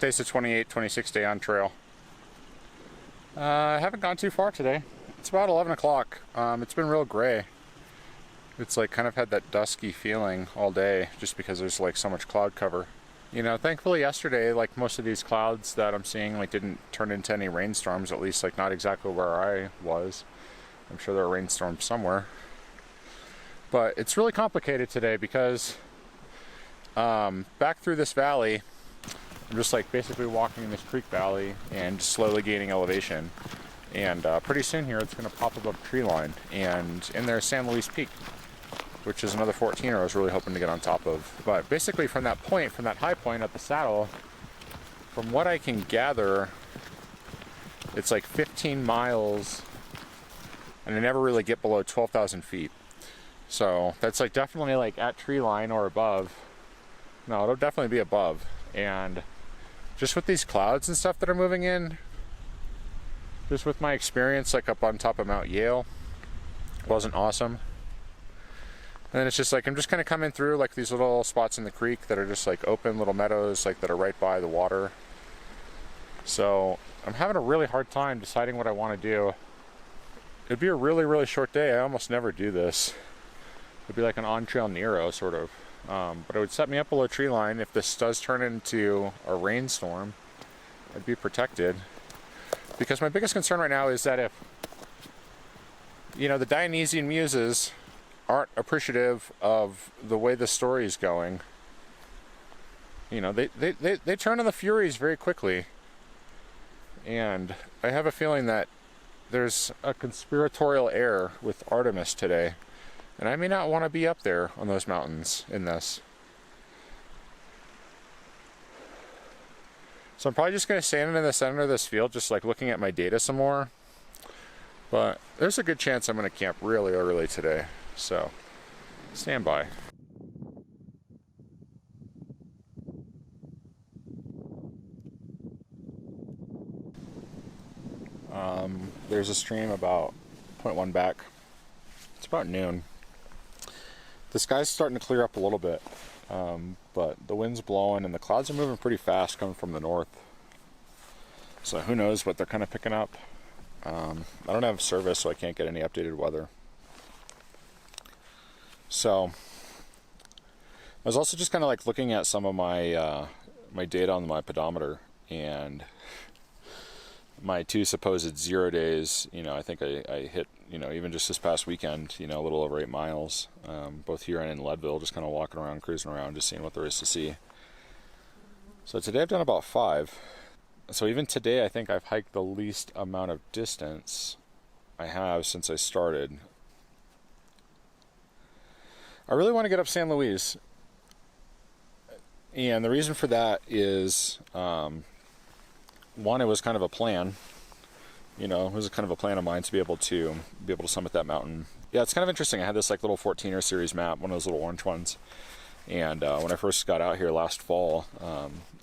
Today's the 26th day on trail. I haven't gone too far today. It's about 11 o'clock. It's been real gray. It's like kind of had that dusky feeling all day just because there's like so much cloud cover. You know, thankfully yesterday, like most of these clouds that I'm seeing like didn't turn into any rainstorms, at least like not exactly where I was. I'm sure there are rainstorms somewhere. But it's really complicated today because back through this valley, I'm just like basically walking in this creek valley and slowly gaining elevation. And pretty soon here it's going to pop above tree line. And in there's San Luis Peak, which is another 14er I was really hoping to get on top of. But basically from that point, from that high point at the saddle, from what I can gather, it's like 15 miles and I never really get below 12,000 feet. So that's like definitely like at tree line or above. No, it'll definitely be above. And just with these clouds and stuff that are moving in, just with my experience like up on top of Mount Yale, wasn't awesome. And then it's just like I'm just kind of coming through like these little spots in the creek that are just like open little meadows like that are right by the water. So I'm having a really hard time deciding what I want to do. It'd be a really, really short day. I almost never do this. It'd be like an on-trail Nero sort of. But it would set me up below tree line. If this does turn into a rainstorm, I'd be protected. Because my biggest concern right now is that if, you know, the Dionysian muses aren't appreciative of the way the story is going, you know, they turn on the Furies very quickly. And I have a feeling that there's a conspiratorial air with Artemis today. And I may not want to be up there on those mountains in this. So I'm probably just going to stand in the center of this field just like looking at my data some more. But there's a good chance I'm going to camp really early today. So stand by. There's a stream about 0.1 back. It's about noon. The sky's starting to clear up a little bit, but the wind's blowing and the clouds are moving pretty fast coming from the north. So who knows what they're kind of picking up. I don't have service, so I can't get any updated weather. So I was also just kind of like looking at some of my my data on my pedometer, and my two supposed 0 days, you know, I think I hit, you know, even just this past weekend, you know, a little over 8 miles, both here and in Leadville, just kind of walking around, cruising around, just seeing what there is to see. So today I've done about 5. So even today I think I've hiked the least amount of distance I have since I started. I really want to get up San Luis. And the reason for that is, one, it was kind of a plan. You know, it was kind of a plan of mine to be able to summit that mountain. Yeah, it's kind of interesting. I had this like little 14er series map, one of those little orange ones. And when I first got out here last fall,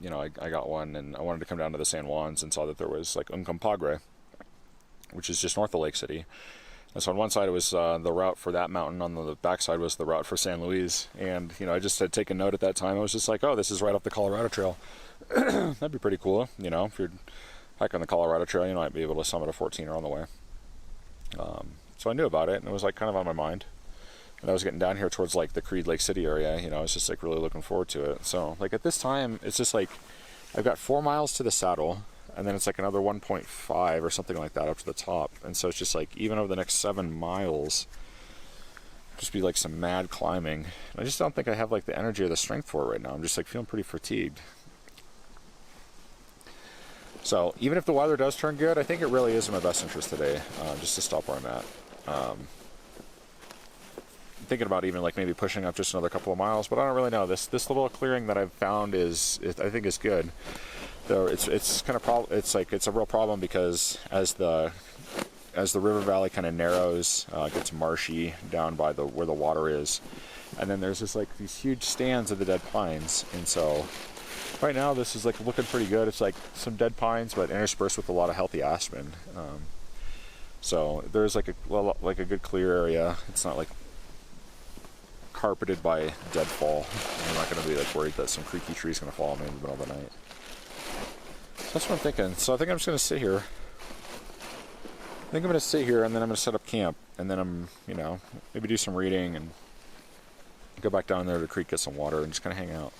you know, I got one and I wanted to come down to the San Juans and saw that there was like Uncompahgre, which is just north of Lake City. And so on one side it was the route for that mountain, on the back side was the route for San Luis. And, you know, I just had taken note at that time. I was just like, oh, this is right off the Colorado Trail. That'd be pretty cool, you know, if you're hiking on the Colorado Trail, you might be able to summit a 14er on the way. So I knew about it, and it was like kind of on my mind. And I was getting down here towards like the Creed Lake City area, you know, I was just like really looking forward to it. So like at this time, it's just like I've got 4 miles to the saddle, and then it's like another 1.5 or something like that up to the top. And so it's just like even over the next 7 miles, just be like some mad climbing. And I just don't think I have like the energy or the strength for it right now. I'm just like feeling pretty fatigued. So even if the weather does turn good, I think it really is in my best interest today, just to stop where I'm at. I'm thinking about even like maybe pushing up just another couple of miles, but I don't really know. This little clearing that I've found I think is good. Though it's kind of it's a real problem because as the river valley kind of narrows, gets marshy down by where the water is, and then there's just like these huge stands of the dead pines, and so. Right now this is like looking pretty good. It's like some dead pines but interspersed with a lot of healthy aspen. So there's like a good clear area. It's not like carpeted by deadfall. I'm not going to be like worried that some creaky tree is going to fall on me in the middle of the night. That's what I'm thinking. So I think I'm just going to sit here. I think I'm going to sit here and then I'm going to set up camp. And then I'm, maybe do some reading and go back down there to the creek, get some water, and just kind of hang out.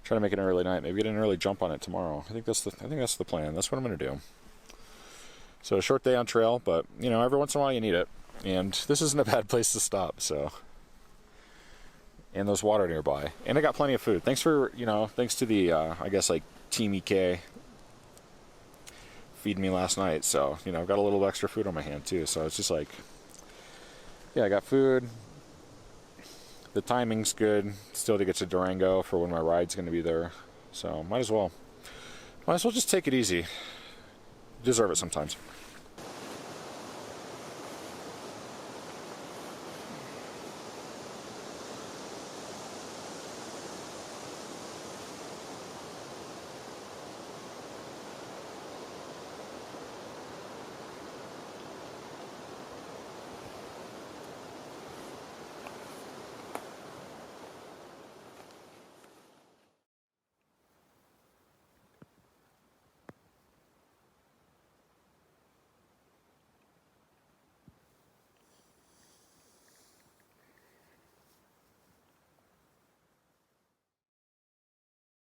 Try to make it an early night. Maybe get an early jump on it tomorrow. I think that's the plan. That's what I'm going to do. So a short day on trail, but, every once in a while you need it. And this isn't a bad place to stop, so. And there's water nearby. And I got plenty of food. Thanks to the, Team EK feeding me last night. So, I've got a little extra food on my hand too. So it's just like, I got food. The timing's good still to get to Durango for when my ride's going to be there. So might as well just take it easy. Deserve it sometimes.